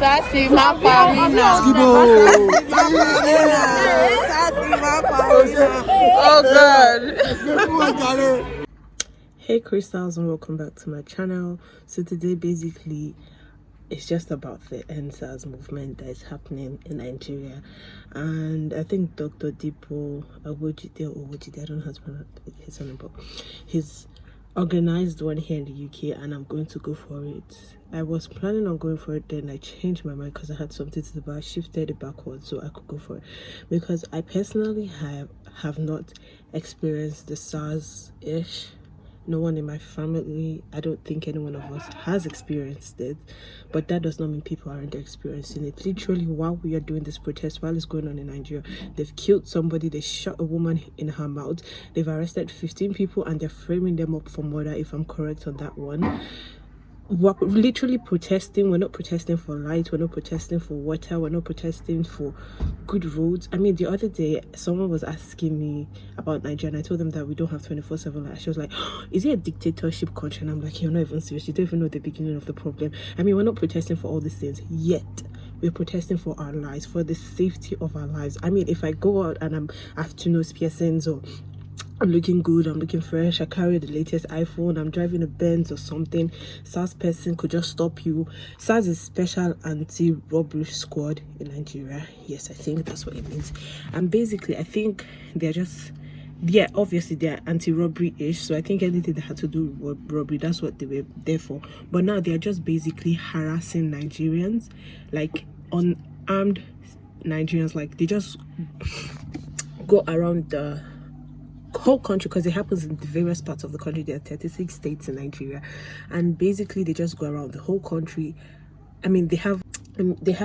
Sassy Mapamina. Oh God. Hey crystals, and welcome back to my channel. So today basically it's just about the EndSARS movement that is happening in Nigeria, and I think Dr. Dipo Awojide, I don't know how to pronounce his name, but he's organized one here in the UK, and I'm going to go for it. I was planning on going for it, then I changed my mind because I had something to do, but I shifted it backwards so I could go for it, because I personally have not experienced the SARS-ish. No one in my family, I don't think any one of us has experienced it, but that does not mean people aren't experiencing it. Literally, while we are doing this protest, while it's going on in Nigeria, they've killed somebody, they shot a woman in her mouth, they've arrested 15 people, and they're framing them up for murder, if I'm correct on that one. We're literally protesting. We're not protesting for light, we're not protesting for water, we're not protesting for good roads. I mean, the other day someone was asking me about Nigeria, and I told them that we don't have 24/7 light. She was like, oh, is it a dictatorship country? And I'm like, you're not even serious, you don't even know the beginning of the problem. I mean, we're not protesting for all these things, yet we're protesting for our lives, for the safety of our lives. I mean, if I go out and I have to nose piercings, or I'm looking good, I'm looking fresh, I carry the latest iPhone, I'm driving a Benz or something, SARS person could just stop you. SARS is Special Anti-Robbery Squad in Nigeria. Yes, I think that's what it means. And basically, I think they're just, yeah, obviously they're anti-robbery-ish, so I think anything that had to do with robbery, that's what they were there for. But now they're just basically harassing Nigerians, like unarmed Nigerians. Like, they just go around the whole country, because it happens in the various parts of the country. There are 36 states in Nigeria, and basically they just go around the whole country. I mean, they have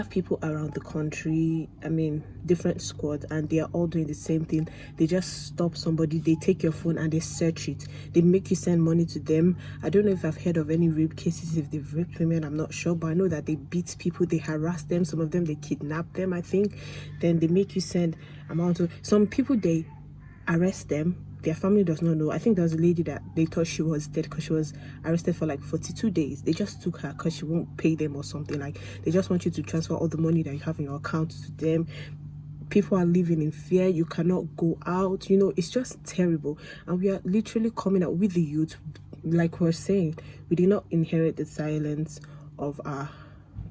people around the country, I mean, different squads, and they are all doing the same thing. They just stop somebody, they take your phone and they search it, they make you send money to them. I don't know if I've heard of any rape cases, if they've raped women, I'm not sure, but I know that they beat people, they harass them, some of them they kidnap them, I think. Then they make you send amount of, some people they arrest them, their family does not know. I think there was a lady that they thought she was dead because she was arrested for like 42 days. They just took her because she won't pay them or something. Like, they just want you to transfer all the money that you have in your account to them. People are living in fear, you cannot go out, you know, it's just terrible. And we are literally coming out with the youth. Like we're saying, we did not inherit the silence of our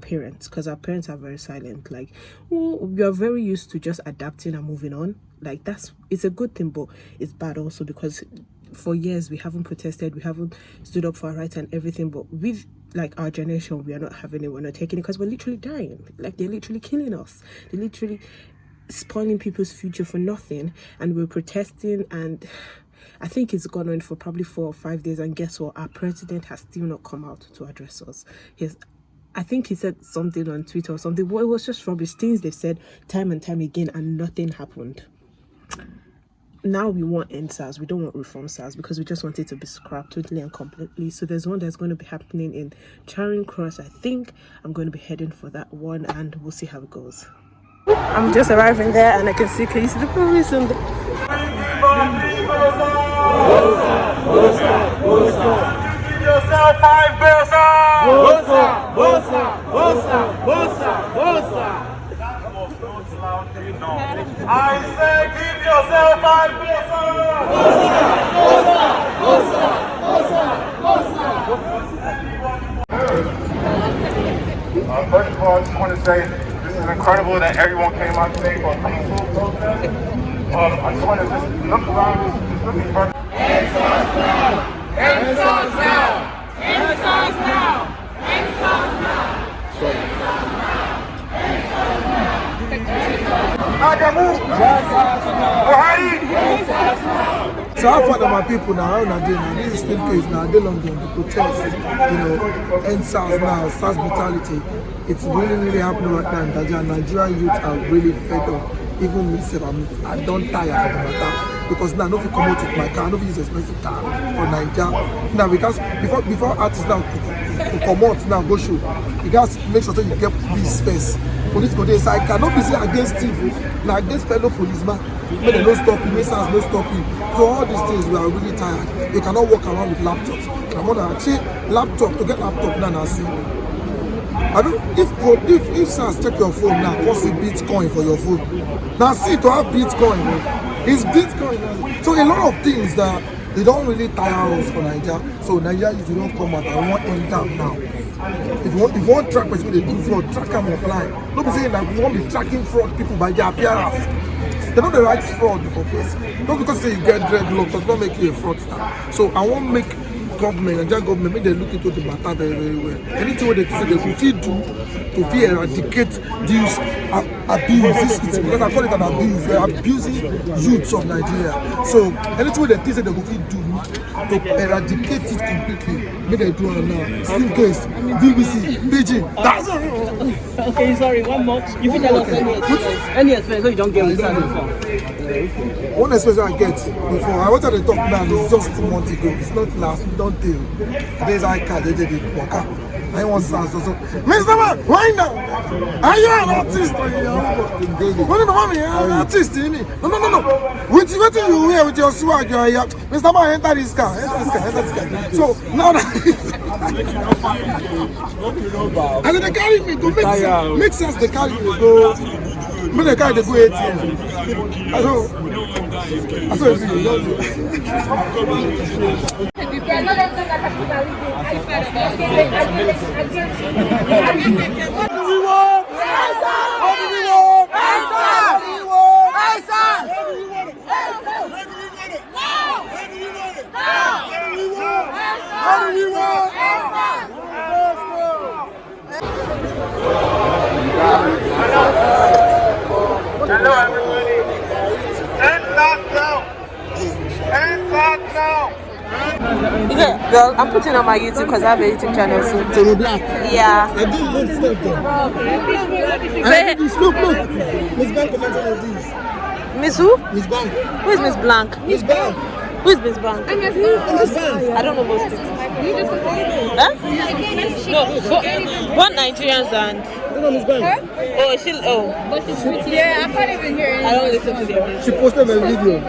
parents, because our parents are very silent. Like, well, we are very used to just adapting and moving on. Like, it's a good thing, but it's bad also, because for years we haven't protested, we haven't stood up for our rights and everything. But with like our generation, we are not having it, we're not taking it, because we're literally dying. Like, they're literally killing us, they're literally spoiling people's future for nothing, and we're protesting. And I think it's gone on for probably 4 or 5 days, and guess what, our president has still not come out to address us. I think he said something on Twitter or something, but it was just rubbish things they've said time and time again, and nothing happened. Now we want EndSARS, we don't want reform SARS, because we just want it to be scrapped totally and completely. So there's one that's going to be happening in Charing Cross. I think I'm going to be heading for that one, and we'll see how it goes. I'm just arriving there, and I can see the police and Give yourself 5 pesos! I say give yourself 5 pesos! First of all, I just want to say this is incredible that everyone came out today for a peaceful protest. I just want to just look around, just look at front. EndSARS now! EndSARS now! EndSARS now! EndSARS now! So how far are my people now? How are they now? This is still case now. They long the protest, you know, EndSARS now, SARS brutality. It's really happening right now in Nigeria. Nigerian youth are really fed up. Even myself, I don't tire for the matter, because now I don't feel come out with my car, I don't use expensive car for Nigeria. Now because before artists now to come out now go show, you guys make sure that you get police first. Police go there, so I cannot be saying against people, now against fellow policemen. When they don't stop you, SARS no stop you. So all these things, we are really tired. You cannot walk around with laptops. I'm gonna actually laptop to get laptop now. I see. I don't. If SARS check your phone now, what's the Bitcoin for your phone? Now see to have Bitcoin, it's Bitcoin. So a lot of things that they don't really tire us for Nigeria. So Nigeria, if you don't come out, I won't enter now. If you want track people, they do fraud, track them offline. Don't be saying that we won't be tracking fraud people by their appearance. They're not the right fraud for face. Not because say you get dreadlocks does not make you a fraudster. So I won't make government, Nigerian government, make them look into the matter very, very well. Anything they say they will do to eradicate this abuse. It's because I call it an abuse. They're abusing youths of Nigeria. So anything they say they will do to eradicate it completely, make them do it now. In case BBC, Beijing. Okay, sorry, one more. You can tell us any expense so you don't get inside before. One expense I get before, I wanted to talk now, it's just 2 months ago. It's not last, we don't tell. There's iCard, they did waka. I want SARS also. Mr. Man, why now? Are you an artist? What do you want me? An artist? No. What do you wear with your swag? Mr. Man, enter this car. So now that and then they carry me, go make sense, they carry me, go. When they carry, they go ATM. I saw it. Hello, everybody. EndSARS now. EndSARS now. Yeah, girl, I'm putting on my YouTube because I have a YouTube channel soon. So black. Yeah. I did look stuff there. Look. Miss Bank commented on this. Miss who? Miss Bank. Who is Miss Blank? Miss Bank. Who is Miss Blank? Miss Bank. I don't know most people. Huh? No, what Nigerians and? No, Miss Bank. Oh, she. Oh. Yeah, I can't even hear it. I don't listen to their music. She posted a video.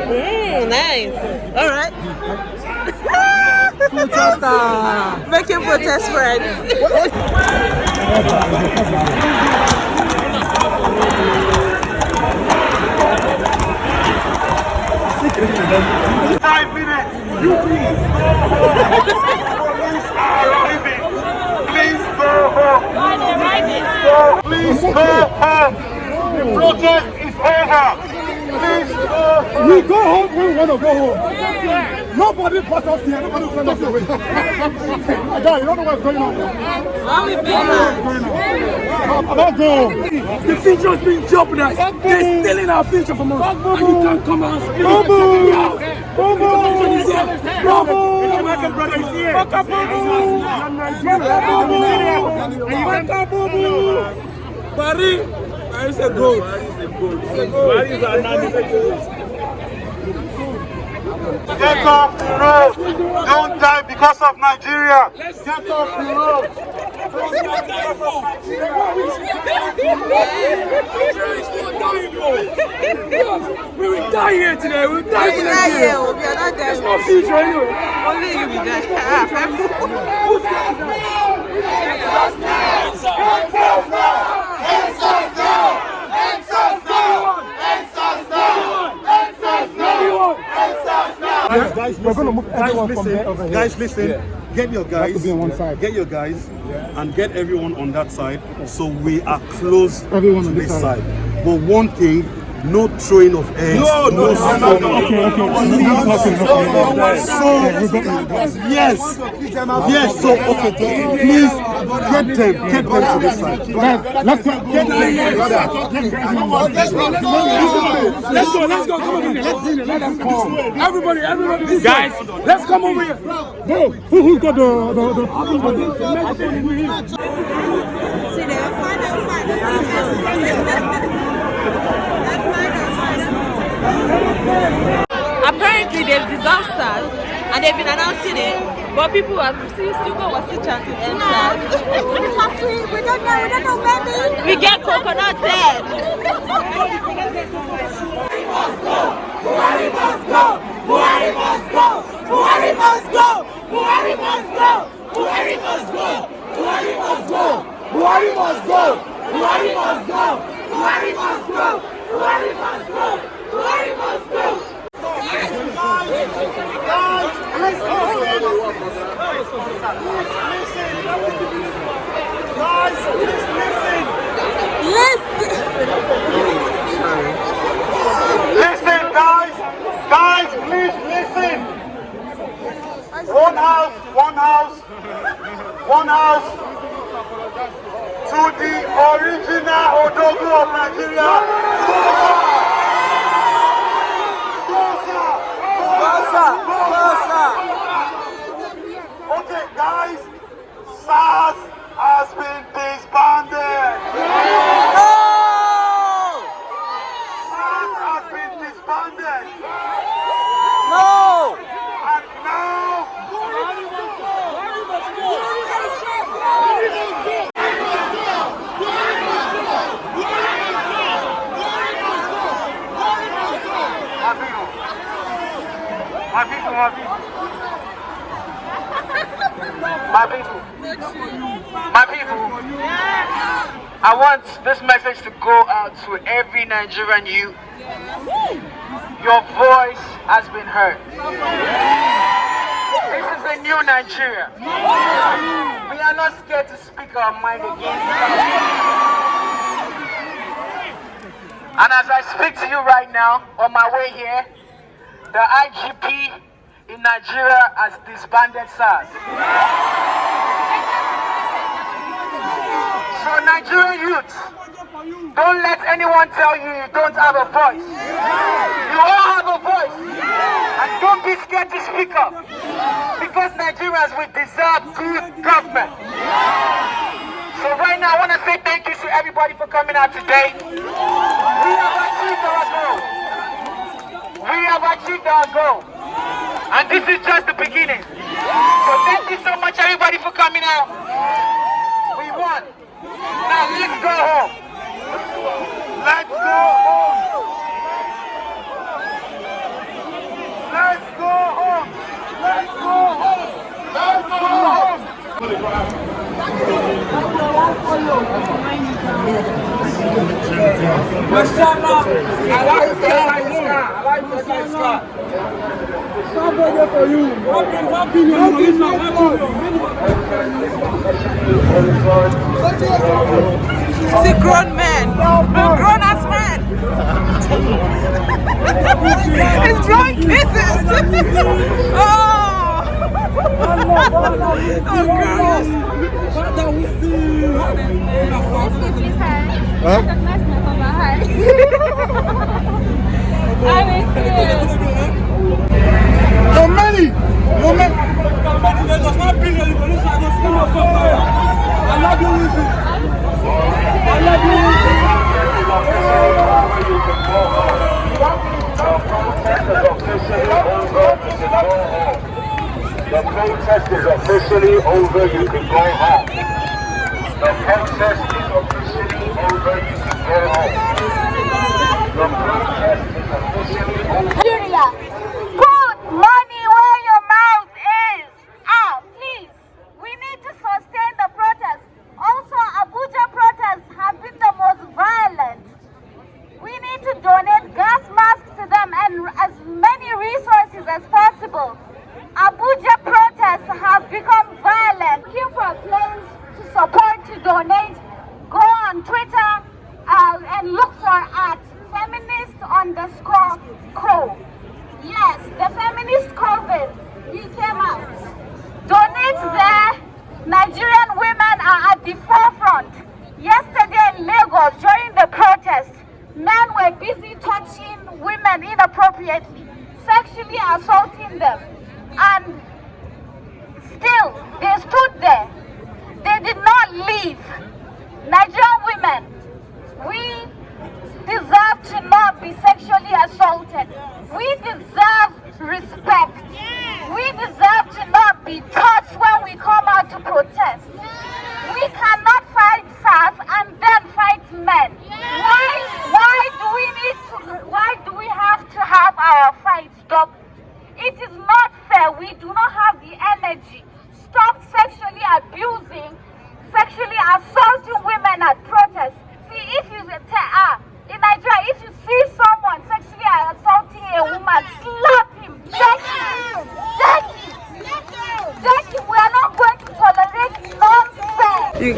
Nice. All right. Protester. Making protest friends. 5 minutes. You please go home. Police are arriving. Please go home. Please go home. The protest is over. Please go home. We go home when we want to go home. Nobody brought us here. Nobody sent us away. My God, you don't know what's going on. I'm not going. The future is being jeopardized. They're stealing our future from us. And you can't come and speak. American brother is here. Barry, I said go. Barry is an Get off the road. Don't die because of Nigeria. Get off the road. We will die here today. We will die here. There's no future anyway. Only you will die. Guys, listen. Get your guys. Get your guys, and get everyone on that side. So we are close to this side. But one thing. No throwing of eggs. No smoke. Yes. So okay. Please get them to this side. Let's go. Let's go. Come over here. Let them come. Everybody. Guys, let's come over here. Bro, who got the Apparently they've dissolved SARS and they've been announcing it, but people have still chanting EndSARS. We don't know, baby. We get coconut head. Buhari must go! Buhari must go! Buhari must go! Buhari must go! Buhari must go! Buhari must go! Buhari must go! Buhari Buhari must go! Buhari must go! Buhari must go! Buhari must go! Listen, guys! Guys, please listen! One house to the original Odogu of Nigeria. Okay, guys, SARS has been disbanded. SARS has been disbanded. And now, my people, I want this message to go out to every Nigerian youth. Your voice has been heard. This is a new Nigeria. We are not scared to speak our mind against it. And as I speak to you right now, on my way here, the IGP in Nigeria has disbanded SARS. So Nigerian youth, don't let anyone tell you you don't have a voice. You all have a voice. And don't be scared to speak up. Because Nigerians will deserve good government. So right now I want to say thank you to everybody for coming out today. We have achieved our goal. We have achieved our goal. And this is just the beginning. So thank you so much everybody for coming out. We won. Now let's go home. Let's go home. Let's go home. Let's go home. Let's go home. I like the sky. Somebody for you. 1 billion. See grown men, grown as men. It's drawing kisses. Oh goodness. No money. The protest is officially over, you can go home. The protest is officially over, you can go home. The protest is officially over. Nigeria, put money where your mouth is. Please, we need to sustain the protest. Also, Abuja protests have been the most violent. We need to donate gas masks to them and as many resources as possible. Abuja protests have become violent. Looking for planes to support, to donate, go on Twitter and look for @feminist_co. Yes, the feminist COVID, he came out. Donate there. Nigerian women are at the forefront. Yesterday in Lagos, during the protest, men were busy touching women inappropriately, sexually assaulting them. And still, they stood there. They did not leave. Nigerian women, we deserve to not be sexually assaulted. We deserve respect. We deserve to not be touched when we come out to protest. We cannot fight SARS and then fight men. Why do we have to have our fight stop? It is not fair. We do not have the energy. Stop sexually abusing, sexually assaulting women at protests.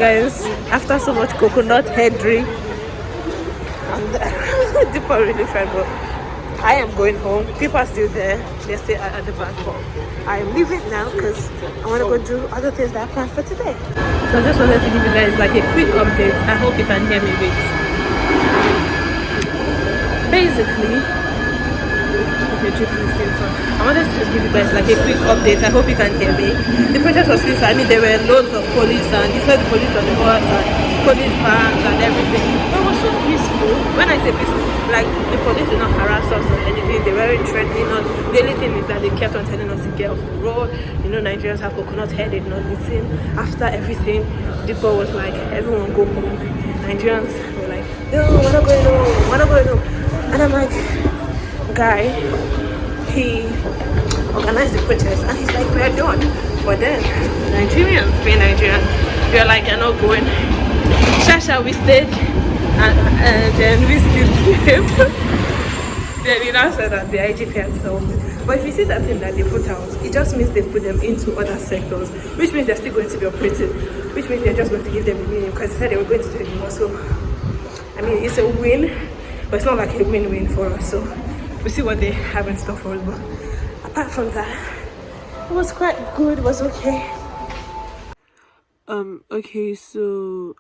guys, after so much coconut head drink, and Deepa really tried, but I am going home. People are still there. They're still at the back, but I am leaving now because I want to go do other things that I planned for today. So I just wanted to give you guys like a quick update. I hope you can hear me with. Basically, I wanted to just give you guys like a quick update. I hope you can hear me. The protest was peaceful. I mean, there were loads of police, and you saw the police on the bus and police vans and everything. But it was so peaceful. When I say peaceful, like the police did not harass us or anything. They weren't threatening us. The only thing is that they kept on telling us to get off the road. You know, Nigerians have coconut head. They did not listen. After everything, the boy was like, everyone go home. Nigerians were like, no, we're not going home. We're not going home. And I'm like, guy, he organized the protest and he's like, we're done. But then Nigerians, being Nigerian, they're like, you're not going. Shasha, we stayed, and then we still came. Then he now said that the IGP had solved it. But if you see that thing that they put out, it just means they've put them into other sectors, which means they're still going to be operating, which means they're just going to give them a minimum because they said they were going to do it more. So I mean, it's a win, but it's not like a win-win for us. So we'll see what they have in store for us. But apart from that, it was quite good. It was okay. Okay, so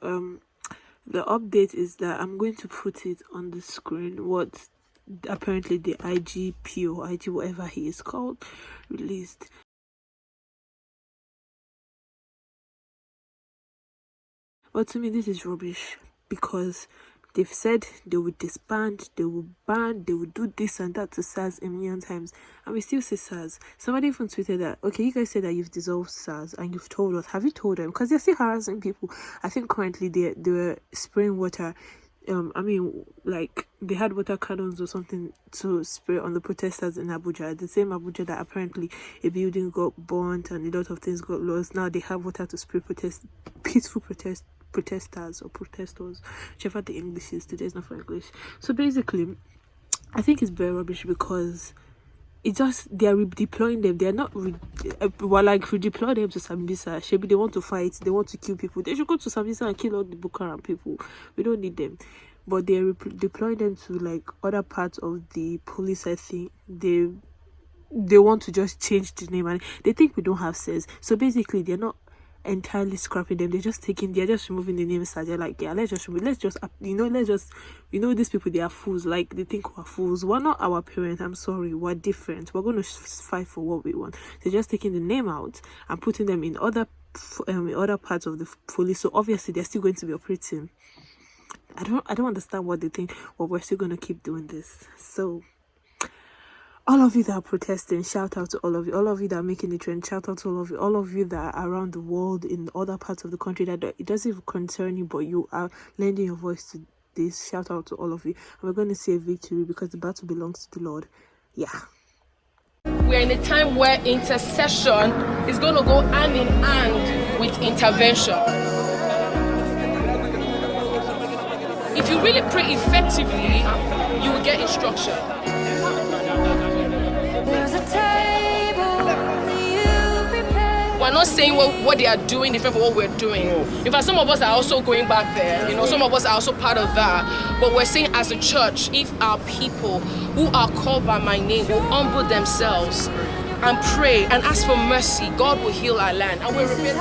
the update is that I'm going to put it on the screen what apparently the IGP or IG, whatever he is called, released. But to me, this is rubbish because they've said they would disband, they will ban, they will do this and that to SARS a million times, and we still say SARS. Somebody even tweeted that, okay, you guys said that you've dissolved SARS and you've told us. Have you told them? Because they're still harassing people. I think currently they were spraying water. I mean, like they had water cannons or something to spray on the protesters in Abuja. The same Abuja that apparently a building got burnt and a lot of things got lost. Now they have water to spray peaceful protesters or protesters, whichever the English is. Today is not for English. So basically, I think it's very rubbish because it just, they are redeploying them. They are not redeploy them to Sambisa. Maybe they want to fight, they want to kill people. They should go to Sambisa and kill all the Boko Haram people. We don't need them. But they are deploying them to like other parts of the police. I think they want to just change the name and they think we don't have SARS. So basically, they're not entirely scrapping them. They're just removing the names. They're like, yeah, let's just these people, they are fools. Like they think we're fools. We're not our parents. I'm sorry, we're different. We're going to fight for what we want. They're just taking the name out and putting them in other parts of the police. So obviously they're still going to be operating. I don't understand what they think, but we're still going to keep doing this. So all of you that are protesting, shout out to all of you. All of you that are making the trend, shout out to all of you. All of you that are around the world in other parts of the country that it doesn't even concern you, but you are lending your voice to this. Shout out to all of you. And we're going to see a victory because the battle belongs to the Lord. Yeah. We're in a time where intercession is going to go hand in hand with intervention. If you really pray effectively, you will get instruction. We're not saying what they are doing different from what we're doing. In fact, some of us are also going back there. Some of us are also part of that. But we're saying as a church, if our people who are called by my name will humble themselves and pray and ask for mercy, God will heal our land. And we're repenting.